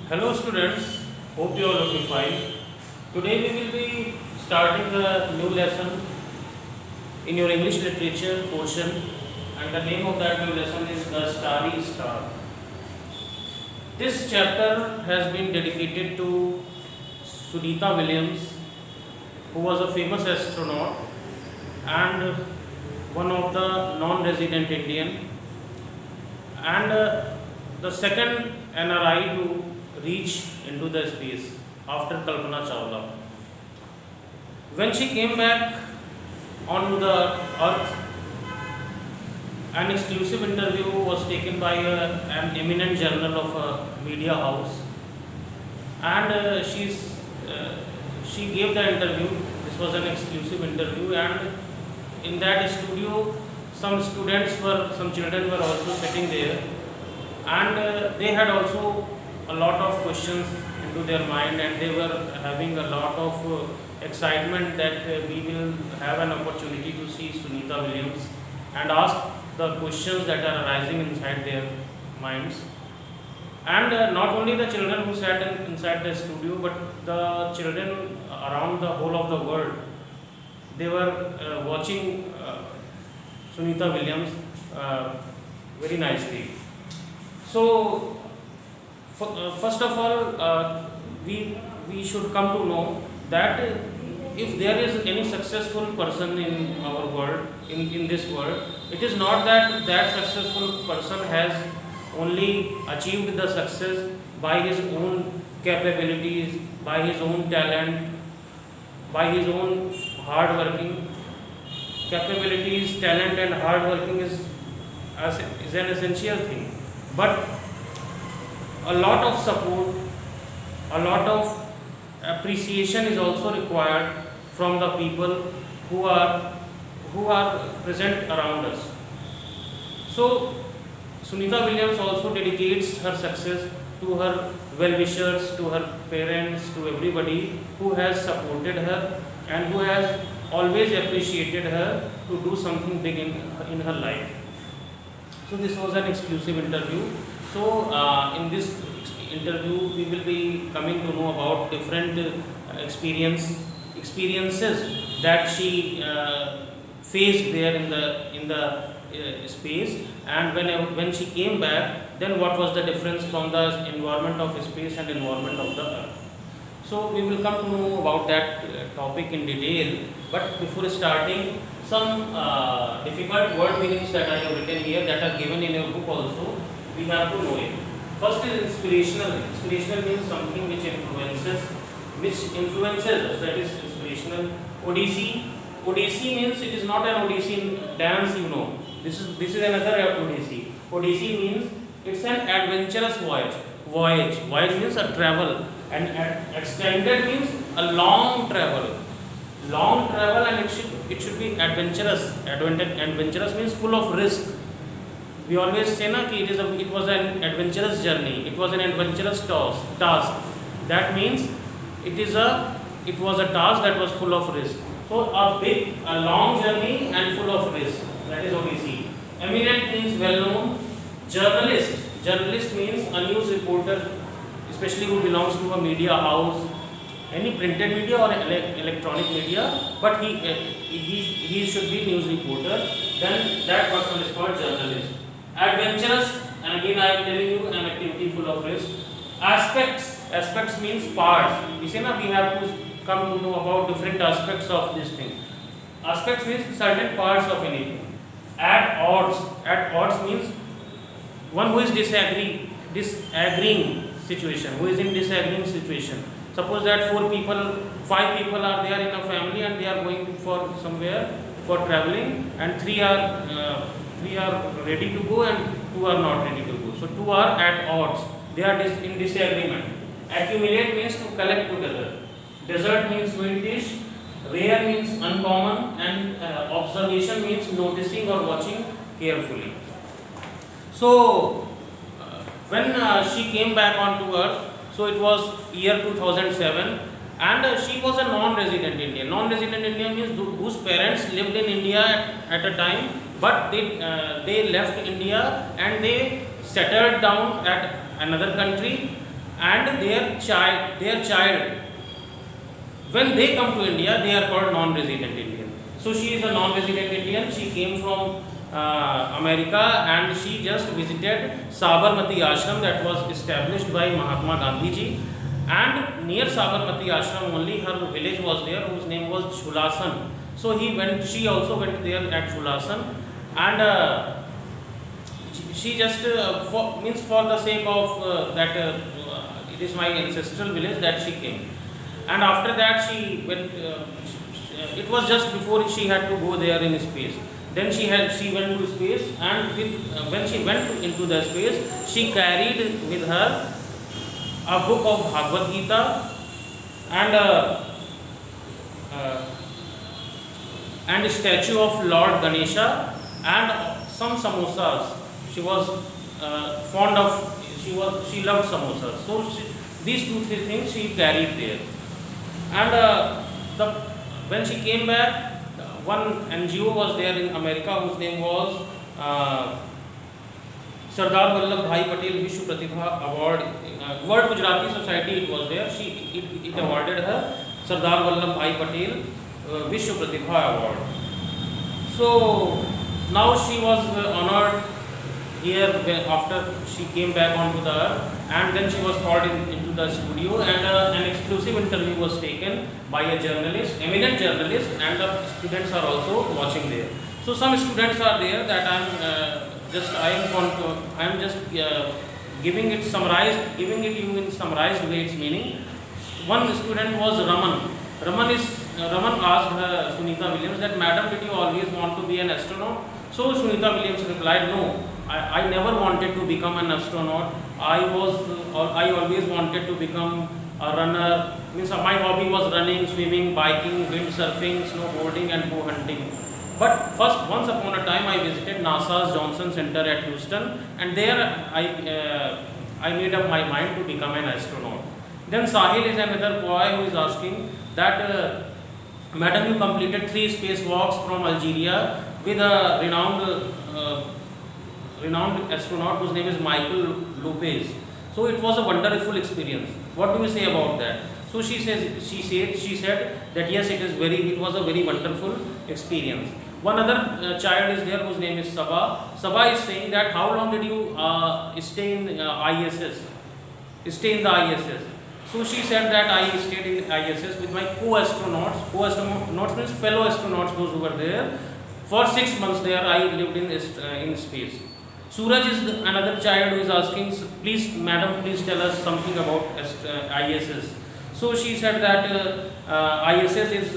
Hello students, hope you are looking fine. Today we will be starting a new lesson in your English literature portion, and the name of that new lesson is The Starry Star. This chapter has been dedicated to Sunita Williams, who was a famous astronaut and one of the non-resident Indian, and the second NRI to reach into the space after Kalpana Chawla. When she came back onto the earth, an exclusive interview was taken by an eminent journal of a media house, and she gave the interview. This was an exclusive interview, and in that studio, some children were also sitting there, and they had also a lot of questions into their mind, and they were having a lot of excitement that we will have an opportunity to see Sunita Williams and ask the questions that are arising inside their minds. And not only the children who sat inside the studio, but the children around the whole of the world, they were watching Sunita Williams very nicely. So, first of all, we should come to know that if there is any successful person in our world, in this world, it is not that that successful person has only achieved the success by his own capabilities, by his own talent, by his own hard working. Capabilities, talent, and hard working is an essential thing. But a lot of support, a lot of appreciation is also required from the people who are present around us. So Sunita Williams also dedicates her success to her well-wishers, to her parents, to everybody who has supported her and who has always appreciated her to do something big in her life. So this was an exclusive interview. So in this interview, we will be coming to know about different experiences that she faced there in the space, and when she came back, then what was the difference from the environment of space and environment of the earth. So we will come to know about that topic in detail. But before starting, some difficult word meanings that I have written here that are given in your book also, we have to know it. First is inspirational. Inspirational means something which influences us. That is inspirational. Odyssey. Odyssey means it is not an Odyssey in dance, you know. This is another Odyssey. Odyssey means it's an adventurous voyage. Voyage means a travel, and extended means a long travel. Long travel, and it should be adventurous. Adventurous means full of risk. We always say na ki it was an adventurous journey. It was an adventurous task. That means it was a task that was full of risk. So a long journey and full of risk. That is Odyssey. Eminent means well known. Journalist means a news reporter, especially who belongs to a media house, any printed media or electronic media, but he should be news reporter. Then that person is called journalist. Adventurous, and again I am telling you, an activity full of risk. Aspects means parts. You see na, we have to come to know about different aspects of this thing. Aspects means certain parts of anything. At odds means one who is disagreeing situation, who is in disagreeing situation. Suppose that 5 people are there in a family, and they are going for somewhere for traveling, and three are ready to go and 2 are not ready to go. So 2 are at odds. They are in disagreement. Accumulate means to collect together. Desert means vintage. Rare means uncommon, and observation means noticing or watching carefully. So when she came back onto earth, so it was year 2007, and she was a non-resident Indian. Non-resident Indian means whose parents lived in India at a time, but they left India and they settled down at another country, and their child, when they come to India, they are called non-resident Indian. So she is a non-resident Indian. She came from America, and she just visited Sabarmati Ashram that was established by Mahatma Gandhi ji. And near Sabarmati Ashram only her village was there, whose name was Chulasan. So she also went there at Chulasan, and she just for the sake of that it is my ancestral village, that she came. And after that she went. It was just before she had to go there in space. Then she went to space, and when she went into the space, she carried with her a book of Bhagavad Gita and a statue of Lord Ganesha and some samosas. She was fond of. She loved samosas. So these 2-3 things she carried there. And when she came back, one NGO was there in America whose name was Sardar Vallabh Bhai Patel Vishwa Pratibha Award. World Gujarati Society, it was there. It awarded her Sardar Vallabh Bhai Patel Vishwa Pratibha Award. So now she was honored here after she came back onto the earth, and then she was called into the studio, and an exclusive interview was taken by a journalist, eminent journalist, and the students are also watching there. So some students are there that I am just giving it you in summarized way its meaning. One student was Raman. Raman asked Sunita Williams that, "Madam, did you always want to be an astronaut?" So Sunita Williams replied, "No, I never wanted to become an astronaut. I always wanted to become a runner. Means my hobby was running, swimming, biking, windsurfing, snowboarding, and bow hunting. But once upon a time, I visited NASA's Johnson Center at Houston, and there I made up my mind to become an astronaut." Then Sahil is another boy who is asking that, "Madam, you completed 3 spacewalks from Algeria with a renowned astronaut whose name is Michael Lopez. So it was a wonderful experience. What do you say about that?" So she said that yes, it was a very wonderful experience. One other child is there whose name is Sabah. Sabah is saying that, "How long did you stay in ISS? Stay in the ISS?" So she said that, "I stayed in ISS with my co-astronauts. Co-astronauts means fellow astronauts, those who were there. For 6 months there I lived in space." Suraj is another child who is asking, "Please, madam, please tell us something about ISS." So she said that ISS is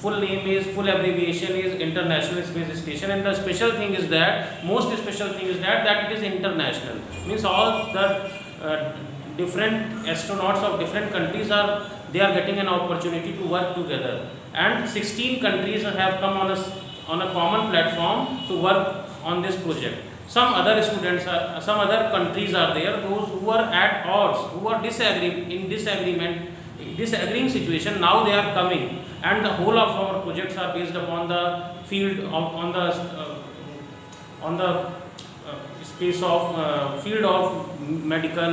full abbreviation is International Space Station, and the special thing is that it is international. Means all the different astronauts of different countries are getting an opportunity to work together, and 16 countries have come on a common platform to work on this project. Some other countries are there, those who are at odds, who are disagreeing situation. Now they are coming, and the whole of our projects are based upon the field field of medical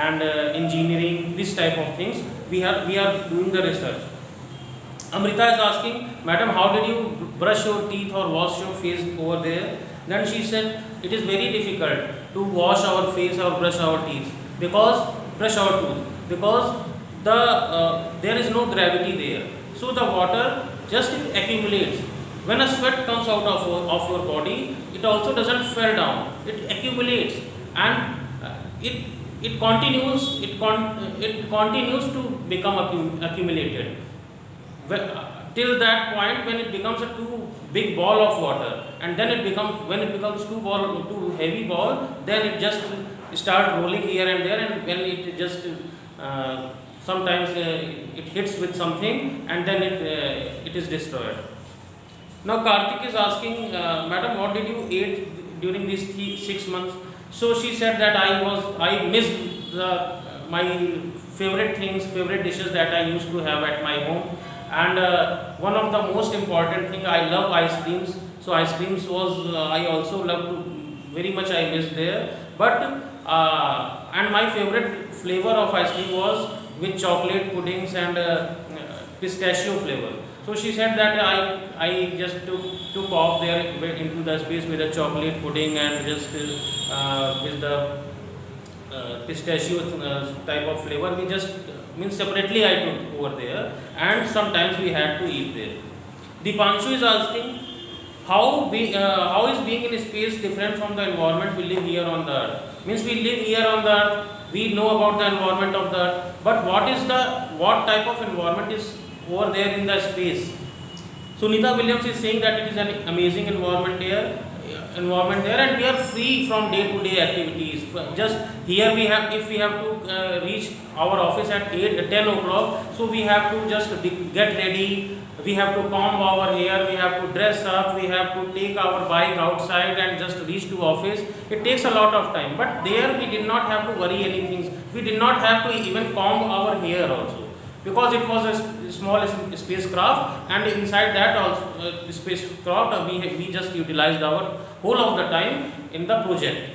and engineering, this type of things. We are doing the research. Amrita is asking, "Madam, how did you brush your teeth or wash your face over there?" Then she said, "It is very difficult to wash our face or brush our tooth because there is no gravity there. So the water just accumulates. When a sweat comes out of your body, it also doesn't fall down. It accumulates, and it continues to become accumulated till that point when it becomes a too big ball of water, and then when it becomes too heavy ball, then it just start rolling here and there, and when it just sometimes it hits with something, and then it is destroyed." Now Karthik is asking, "Madam, what did you eat during these 6 months?" So she said that I missed my favorite dishes that I used to have at my home, and one of the most important thing, I love ice creams. So ice creams was I also love to very much. I missed there, but and my favorite flavor of ice cream was with chocolate puddings and pistachio flavor. So she said that I just took off there, went into the space with the chocolate pudding and just with the pistachio type of flavor. We just means separately I took over there, and sometimes we had to eat there. Dipanshu is asking how is being in space different from the environment we live here on the earth. Means we live here on the earth, we know about the environment of the earth, but what type of environment is over there in the space? Sunita Williams is saying that it is an amazing environment there, and we are free from day-to-day activities. Just here we have, if we have to reach our office at 10 o'clock, so we have to just get ready, we have to comb our hair, we have to dress up, we have to take our bike outside and just reach to office. It takes a lot of time, but there we did not have to worry anything. We did not have to even comb our hair also, because it was a small spacecraft, and inside that also spacecraft we just utilized our whole of the time in the project.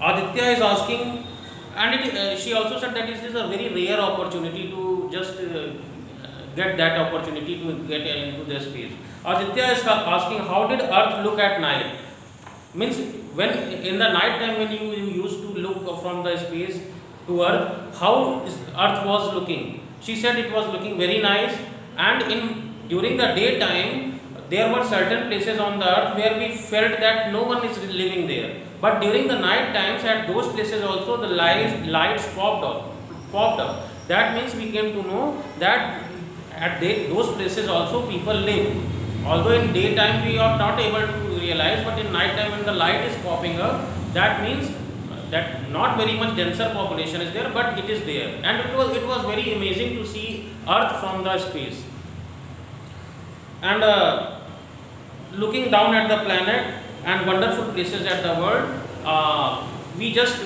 Aditya is asking, and she also said that it is a very rare opportunity to just get that opportunity to get into the space. Aditya is asking, how did Earth look at night? Means when in the night time when you used to look from the space to Earth, how Earth was looking? She said it was looking very nice, and during the daytime there were certain places on the earth where we felt that no one is living there. But during the night times at those places also the lights popped up. That means we came to know that at those places also people live. Although in daytime we are not able to realize, but in night time when the light is popping up, that means that not very much denser population is there, but it is there. And it was very amazing to see Earth from the space. And looking down at the planet and wonderful places at the world, we just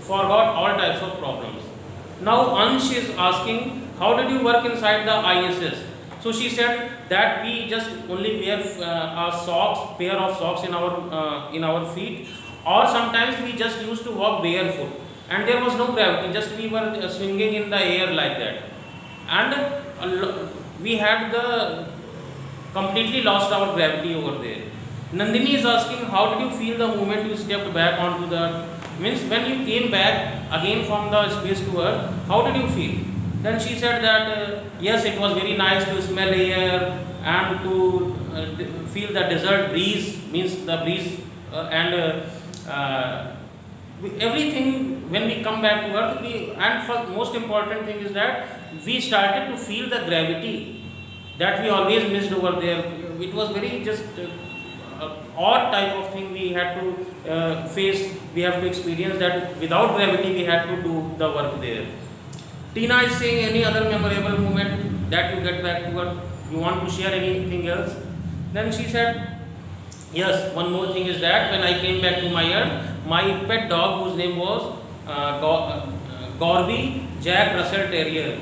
forgot all types of problems. Now Ansh is asking, how did you work inside the ISS? So she said that we just only wear a pair of socks in our feet, or sometimes we just used to walk barefoot, and there was no gravity, just we were swinging in the air like that, and we had completely lost our gravity over there. Nandini is asking, how did you feel the moment you stepped back onto the means when you came back again from the space to Earth, how did you feel? Then she said that yes, it was very nice to smell air and to feel the desert breeze, means the breeze and everything. When we come back to Earth, and for most important thing is that we started to feel the gravity that we always missed over there. It was very just odd type of thing we had to face. We have to experience that without gravity we had to do the work there. Tina is saying, any other memorable moment that you get back to Earth? You want to share anything else? Then she said, yes, one more thing is that when I came back to my Earth, my pet dog, whose name was Gorby Jack Russell Terrier,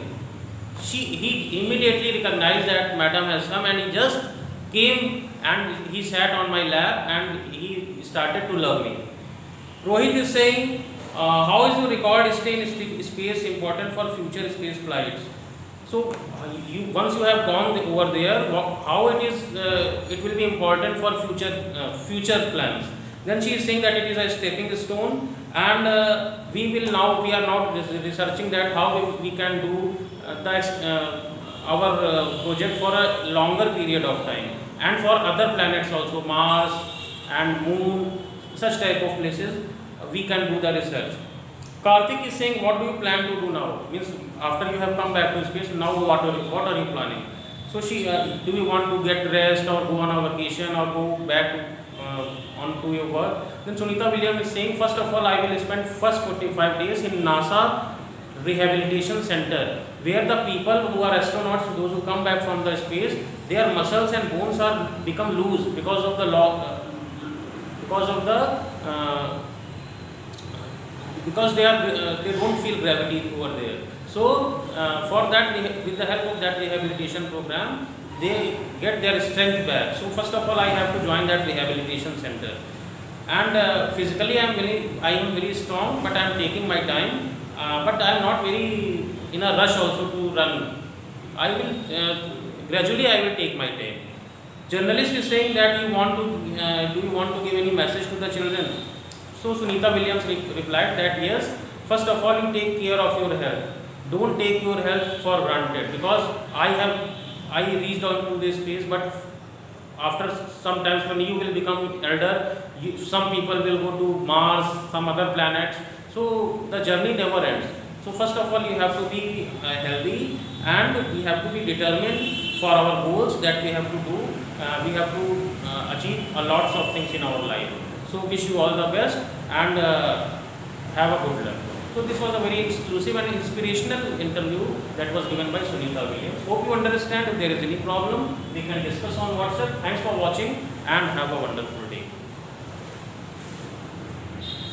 he immediately recognized that madam has come, and he just came and he sat on my lap and he started to love me. Rohit is saying, how is your record stay in space important for future space flights? So once you have gone over there, how it is, it will be important for future plans. Then she is saying that it is a stepping stone, and we are now researching that how we can do our project for a longer period of time, and for other planets also, Mars and Moon, such type of places we can do the research. Karthik is saying, what do you plan to do now? Means after you have come back to space, now what are you planning? So she, do you want to get rest or go on a vacation or go back on to your work? Then Sunita Williams is saying, first of all, I will spend first 45 days in NASA Rehabilitation Center, where the people who are astronauts, those who come back from the space, their muscles and bones are become loose because of the because they don't feel gravity over there. So for that, with the help of that rehabilitation program, they get their strength back. So first of all, I have to join that rehabilitation center. And physically I am very strong, but I am taking my time. But I am not very in a rush also to run. I will gradually I will take my time. Journalist is saying that you want to do you want to give any message to the children? So Sunita Williams replied that yes. First of all, you take care of your health. Don't take your health for granted, because I reached on to this phase, but after sometimes when you will become elder, some people will go to Mars, some other planets. So the journey never ends. So first of all, you have to be healthy, and we have to be determined for our goals that we have to do. We have to achieve a lots of things in our life. So wish you all the best, and have a good luck. So this was a very exclusive and inspirational interview that was given by Sunita Williams. Hope you understand. If there is any problem, we can discuss on WhatsApp. Thanks for watching and have a wonderful day.